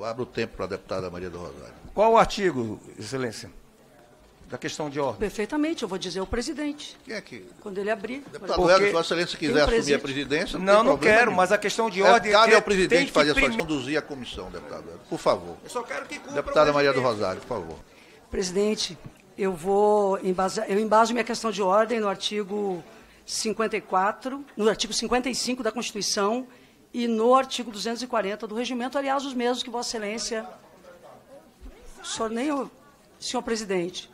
favor, abra o tempo para a deputada Maria do Rosário. Qual o artigo, Excelência, da questão de ordem? Perfeitamente, eu vou dizer o presidente. Quem é que... Quando ele abrir. Deputado Hélio, se Vossa Excelência quiser assumir a presidência... Não quero, mas a questão de ordem... Cabe ao presidente fazer a sua conduzir a comissão, deputado Hélio, por favor. Eu só quero que cumpra Deputada Maria do Rosário, por favor. Presidente, eu embaso minha questão de ordem no artigo 54, no artigo 55 da Constituição e no artigo 240 do Regimento, aliás, os mesmos que Vossa Excelência... Senhor presidente,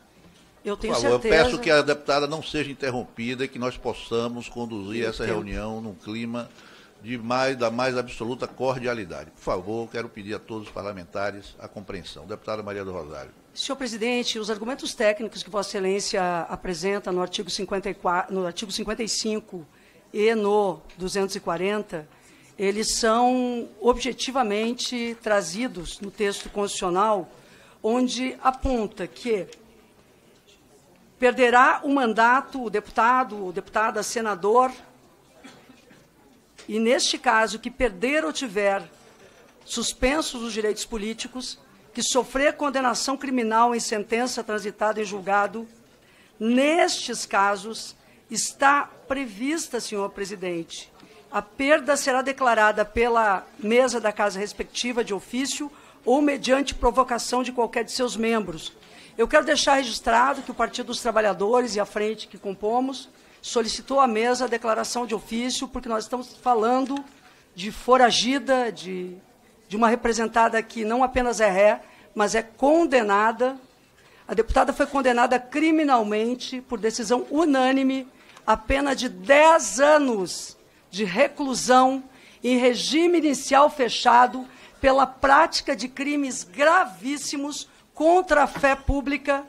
eu tenho certeza... Eu peço que a deputada não seja interrompida e que nós possamos conduzir essa reunião num clima da mais absoluta cordialidade. Por favor, quero pedir a todos os parlamentares a compreensão. Deputada Maria do Rosário. Senhor presidente, os argumentos técnicos que Vossa Excelência apresenta no artigo 54, no artigo 55 e no 240, eles são objetivamente trazidos no texto constitucional, onde aponta que perderá o mandato o deputado, ou deputada, senador, e, neste caso, que perder ou tiver suspensos os direitos políticos, que sofrer condenação criminal em sentença transitada em julgado, nestes casos, está prevista, senhor presidente, a perda será declarada pela mesa da casa respectiva de ofício ou mediante provocação de qualquer de seus membros. Eu quero deixar registrado que o Partido dos Trabalhadores e a frente que compomos solicitou à mesa a declaração de ofício, porque nós estamos falando de foragida, de uma representada que não apenas é ré, mas é condenada. A deputada foi condenada criminalmente, por decisão unânime, a pena de 10 anos de reclusão em regime inicial fechado pela prática de crimes gravíssimos contra a fé pública,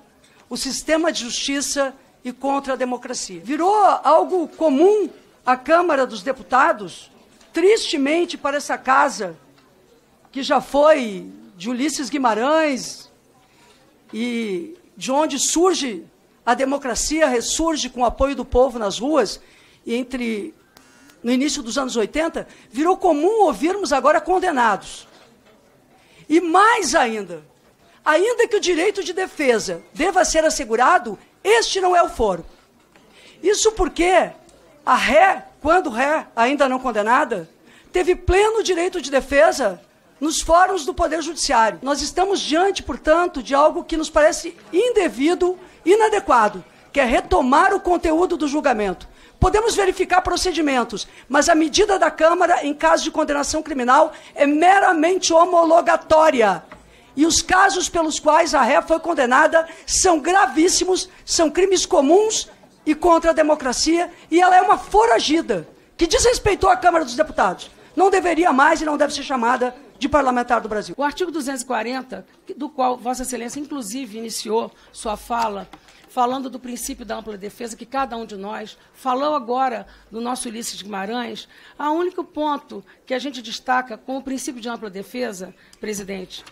o sistema de justiça e contra a democracia. Virou algo comum a Câmara dos Deputados, tristemente para essa casa, que já foi de Ulisses Guimarães e de onde surge a democracia, ressurge com o apoio do povo nas ruas, e no início dos anos 80, virou comum ouvirmos agora condenados. E mais ainda que o direito de defesa deva ser assegurado, este não é o foro. Isso porque a ré, quando ré ainda não condenada, teve pleno direito de defesa nos fóruns do Poder Judiciário. Nós estamos diante, portanto, de algo que nos parece indevido, inadequado, que é retomar o conteúdo do julgamento. Podemos verificar procedimentos, mas a medida da Câmara, em caso de condenação criminal, é meramente homologatória. E os casos pelos quais a ré foi condenada são gravíssimos, são crimes comuns e contra a democracia, e ela é uma foragida, que desrespeitou a Câmara dos Deputados. Não deveria mais e não deve ser chamada de parlamentar do Brasil. O artigo 240, do qual Vossa Excelência, inclusive, iniciou sua fala, falando do princípio da ampla defesa, que cada um de nós falou agora do nosso Ulisses Guimarães, o único ponto que a gente destaca com o princípio de ampla defesa, presidente,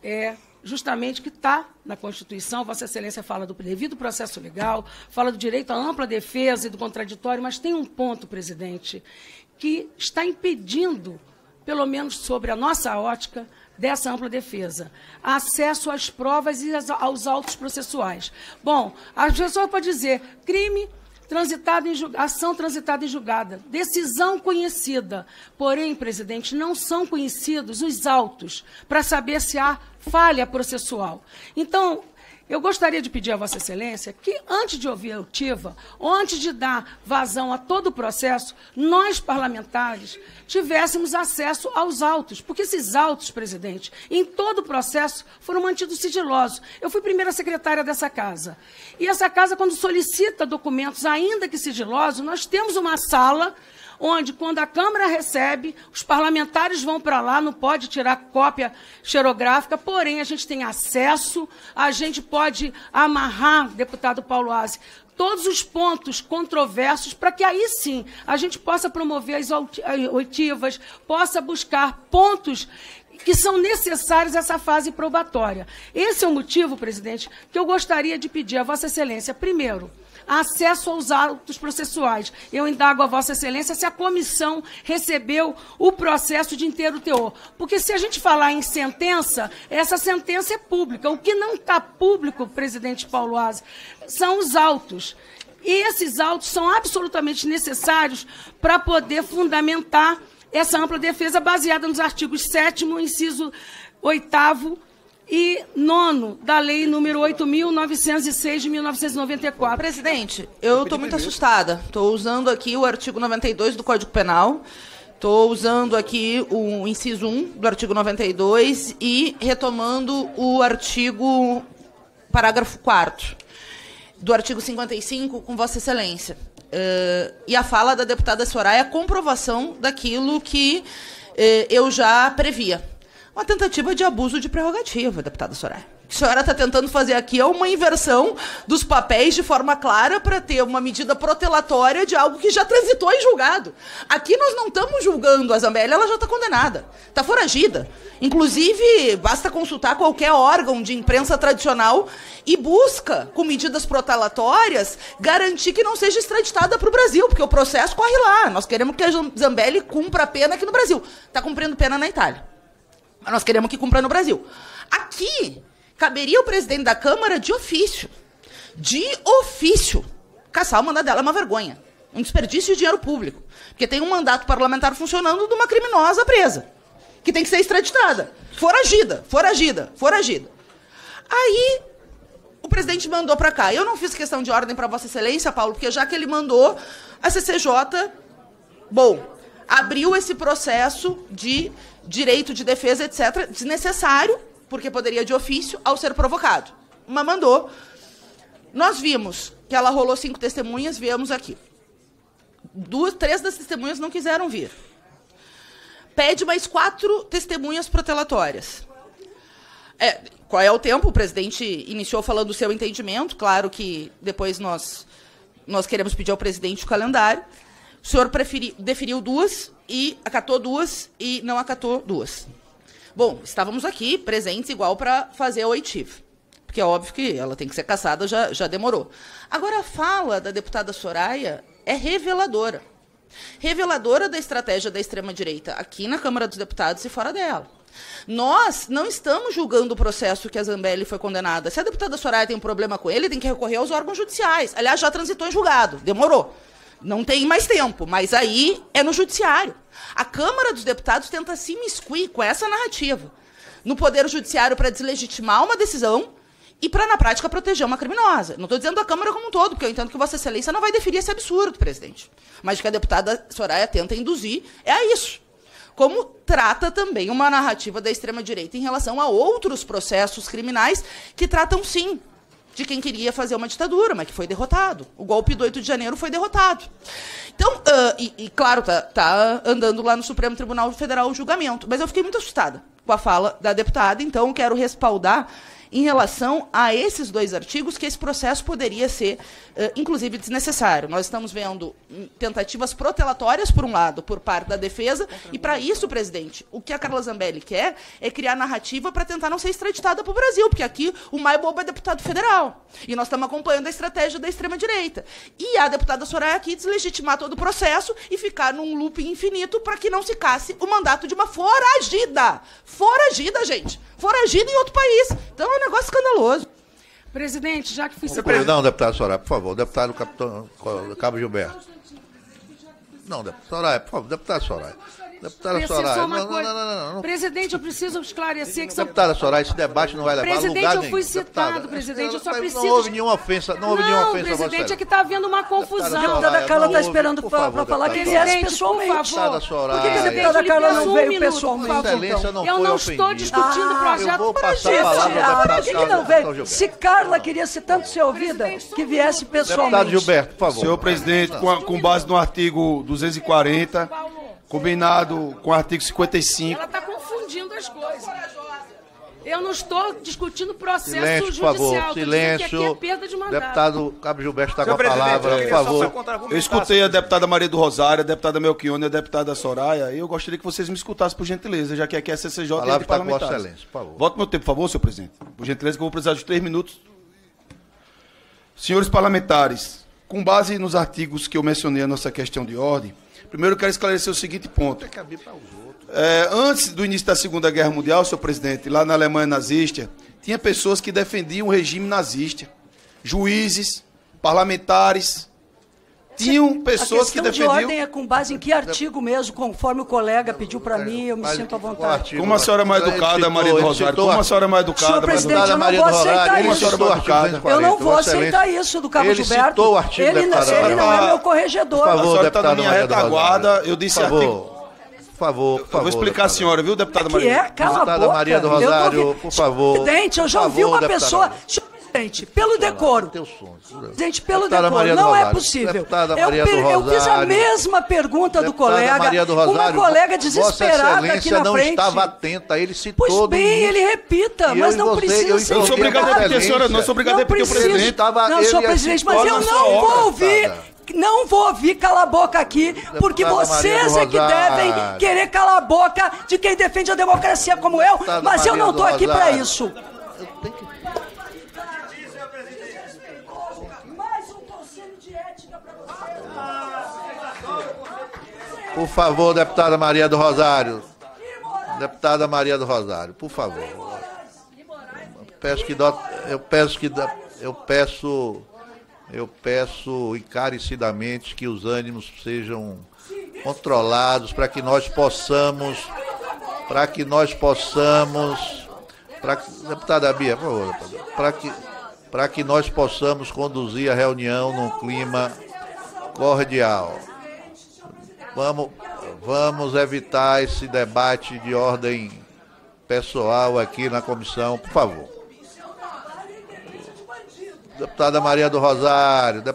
é justamente que está na Constituição. Vossa Excelência fala do devido processo legal, fala do direito à ampla defesa e do contraditório, mas tem um ponto, presidente, que está impedindo, pelo menos sobre a nossa ótica, dessa ampla defesa: acesso às provas e aos autos processuais. Bom, a pessoa pode dizer crime transitado em ação transitada em julgada, decisão conhecida. Porém, presidente, não são conhecidos os autos para saber se há falha processual. Então, eu gostaria de pedir a Vossa Excelência que, antes de ouvir a oitiva, ou antes de dar vazão a todo o processo, nós, parlamentares, tivéssemos acesso aos autos, porque esses autos, presidente, em todo o processo, foram mantidos sigilosos. Eu fui primeira secretária dessa casa. E essa casa, quando solicita documentos, ainda que sigilosos, nós temos uma sala onde, quando a Câmara recebe, os parlamentares vão para lá, não pode tirar cópia xerográfica, porém, a gente tem acesso, a gente pode amarrar, deputado Paulo Aze, todos os pontos controversos, para que aí sim a gente possa promover as oitivas, possa buscar pontos que são necessários essa fase probatória. Esse é o motivo, presidente, que eu gostaria de pedir a Vossa Excelência, primeiro, acesso aos autos processuais. Eu indago a Vossa Excelência se a comissão recebeu o processo de inteiro teor. Porque se a gente falar em sentença, essa sentença é pública. O que não está público, presidente Paulo Aze, são os autos. E esses autos são absolutamente necessários para poder fundamentar essa ampla defesa baseada nos artigos 7º, inciso 8º e 9º da Lei número 8.906 de 1994. Presidente, eu estou muito assustada. Estou usando aqui o artigo 92 do Código Penal, estou usando aqui o inciso 1 do artigo 92 e retomando o artigo, parágrafo 4º, do artigo 55, com Vossa Excelência. E a fala da deputada Soraya é a comprovação daquilo que eu já previa. Uma tentativa de abuso de prerrogativa, deputada Soraya. O que a senhora está tentando fazer aqui é uma inversão dos papéis de forma clara para ter uma medida protelatória de algo que já transitou em julgado. Aqui nós não estamos julgando a Zambelli, ela já está condenada, está foragida. Inclusive, basta consultar qualquer órgão de imprensa tradicional e busca, com medidas protelatórias, garantir que não seja extraditada para o Brasil, porque o processo corre lá. Nós queremos que a Zambelli cumpra a pena aqui no Brasil. Está cumprindo pena na Itália. Mas nós queremos que cumpra no Brasil. Aqui, caberia o presidente da Câmara de ofício, caçar o mandato dela. É uma vergonha, um desperdício de dinheiro público, porque tem um mandato parlamentar funcionando de uma criminosa presa, que tem que ser extraditada, foragida. Aí, o presidente mandou para cá. Eu não fiz questão de ordem para Vossa Excelência, Paulo, porque já que ele mandou, a CCJ, abriu esse processo de direito de defesa, etc., desnecessário, porque poderia de ofício, ao ser provocado. Mas mandou. Nós vimos que ela rolou 5 testemunhas, viemos aqui. 3 das testemunhas não quiseram vir. Pede mais 4 testemunhas protelatórias. Qual é o tempo? O presidente iniciou falando do seu entendimento. Claro que depois nós queremos pedir ao presidente o calendário. O senhor deferiu 2 e acatou 2 e não acatou 2. Bom, estávamos aqui presentes igual para fazer a oitiva, porque é óbvio que ela tem que ser cassada, já demorou. Agora, a fala da deputada Soraya é reveladora. Reveladora da estratégia da extrema-direita aqui na Câmara dos Deputados e fora dela. Nós não estamos julgando o processo que a Zambelli foi condenada. Se a deputada Soraya tem um problema com ele, tem que recorrer aos órgãos judiciais. Aliás, já transitou em julgado, demorou. Não tem mais tempo, mas aí é no judiciário. A Câmara dos Deputados tenta se imiscuir com essa narrativa no Poder Judiciário para deslegitimar uma decisão e para, na prática, proteger uma criminosa. Não estou dizendo a Câmara como um todo, porque eu entendo que Vossa Excelência não vai deferir esse absurdo, presidente. Mas o que a deputada Soraya tenta induzir é a isso. Como trata também uma narrativa da extrema-direita em relação a outros processos criminais que tratam, sim, de quem queria fazer uma ditadura, mas que foi derrotado. O golpe do 8 de janeiro foi derrotado. Então, claro, tá andando lá no Supremo Tribunal Federal o julgamento, mas eu fiquei muito assustada com a fala da deputada, então quero respaldar em relação a esses 2 artigos que esse processo poderia ser, inclusive, desnecessário. Nós estamos vendo tentativas protelatórias, por um lado, por parte da defesa, e, para isso, presidente, o que a Carla Zambelli quer é criar narrativa para tentar não ser extraditada para o Brasil, porque aqui o mais bobo é deputado federal. E nós estamos acompanhando a estratégia da extrema-direita. E a deputada Soraya aqui deslegitimar todo o processo e ficar num looping infinito para que não se casse o mandato de uma foragida. Foragida, gente. Foragida em outro país. Então é um negócio escandaloso. Presidente, já que fui citado... Perdão, deputado Soraya, por favor. Deputado Cabo Gilberto. Não, deputado Soraya, por favor. Deputado Soraya. Deputada Soraya, não. Presidente, eu preciso esclarecer que são... Deputada Soraya, esse debate não vai levar a lugar nenhum. Presidente, eu fui citado, presidente, eu só preciso... Não houve nenhuma ofensa, não houve nenhuma ofensa a você. Presidente, é que está havendo uma confusão. A deputada Carla está esperando para falar que viesse pessoalmente. Por favor. Por que a deputada Carla não veio pessoalmente? Eu não estou discutindo o projeto para gente. Por que não veio? Se Carla queria ser tanto ser ouvida, que viesse pessoalmente. Deputado Gilberto, por favor. Senhor presidente, com base no artigo 240... combinado com o artigo 55. Ela está confundindo as coisas. Eu não estou discutindo processo silêncio, judicial. Por favor, silêncio. Que aqui é perda de mandato. Deputado Cabo Gilberto está com a palavra, por favor. Eu escutei a deputada Maria do Rosário, a deputada Melchione e a deputada Soraya, e eu gostaria que vocês me escutassem, por gentileza, já que aqui é CCJ a palavra está com Vossa Excelência, por favor. Volte meu tempo, por favor, senhor presidente. Por gentileza, que eu vou precisar de 3 minutos. Senhores parlamentares, Com base nos artigos que eu mencionei na nossa questão de ordem, primeiro eu quero esclarecer o seguinte ponto. Antes do início da Segunda Guerra Mundial, senhor presidente, lá na Alemanha nazista, tinha pessoas que defendiam o regime nazista. Juízes, parlamentares, tinham pessoas que defendiam... A questão de ordem é com base em que artigo mesmo, conforme o colega pediu para mim, eu me sinto à vontade. Como a senhora é mais educada, Maria do Rosário? Como a senhora é mais educada? Senhor presidente, eu não vou aceitar isso. Eu não vou aceitar isso do cabo Gilberto. Ele não é meu corregedor. A senhora está na minha retaguarda, eu disse artigo... Por favor. Eu vou explicar a senhora, viu, deputada Maria? Cala a boca. Maria do Rosário, por favor. Presidente, eu já ouvi uma pessoa... Presidente, pelo decoro. Presidente, pelo decoro, não é possível. Eu fiz a mesma pergunta do colega, uma colega desesperada aqui na frente. Não estava atenta, ele citou. Pois bem, ele repita, mas não precisa ser. Eu sou obrigado a repetir, senhora, não sou obrigado a repetir o presidente estava. Não, senhor presidente, mas eu não vou ouvir. Não vou ouvir cala a boca aqui, porque vocês é que devem querer calar a boca de quem defende a democracia como eu, mas eu não estou aqui para isso. Por favor, deputada Maria do Rosário. Deputada Maria do Rosário, por favor. Eu peço encarecidamente que os ânimos sejam controlados para que nós possamos, deputada Bia, por favor, para que nós possamos conduzir a reunião num clima cordial. Vamos evitar esse debate de ordem pessoal aqui na comissão, por favor. Deputada Maria do Rosário, por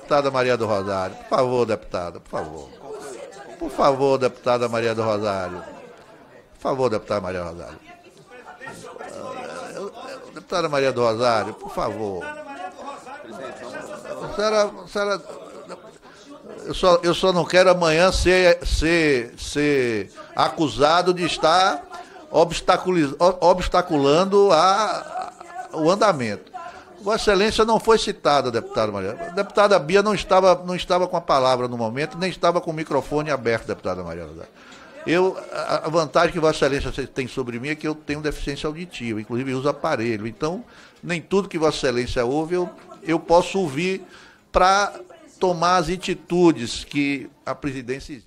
favor, deputada, por favor. Por favor, deputada Maria do Rosário. Por favor, deputada Maria do Rosário. Deputada Maria do Rosário, por favor. Eu só não quero amanhã ser acusado de estar obstaculando o andamento. Vossa Excelência não foi citada, deputada Maria. A deputada Bia não estava com a palavra no momento, nem estava com o microfone aberto, deputada Maria. A vantagem que Vossa Excelência tem sobre mim é que eu tenho deficiência auditiva, inclusive uso aparelho. Então, nem tudo que Vossa Excelência ouve eu posso ouvir para tomar as atitudes que a presidência exige.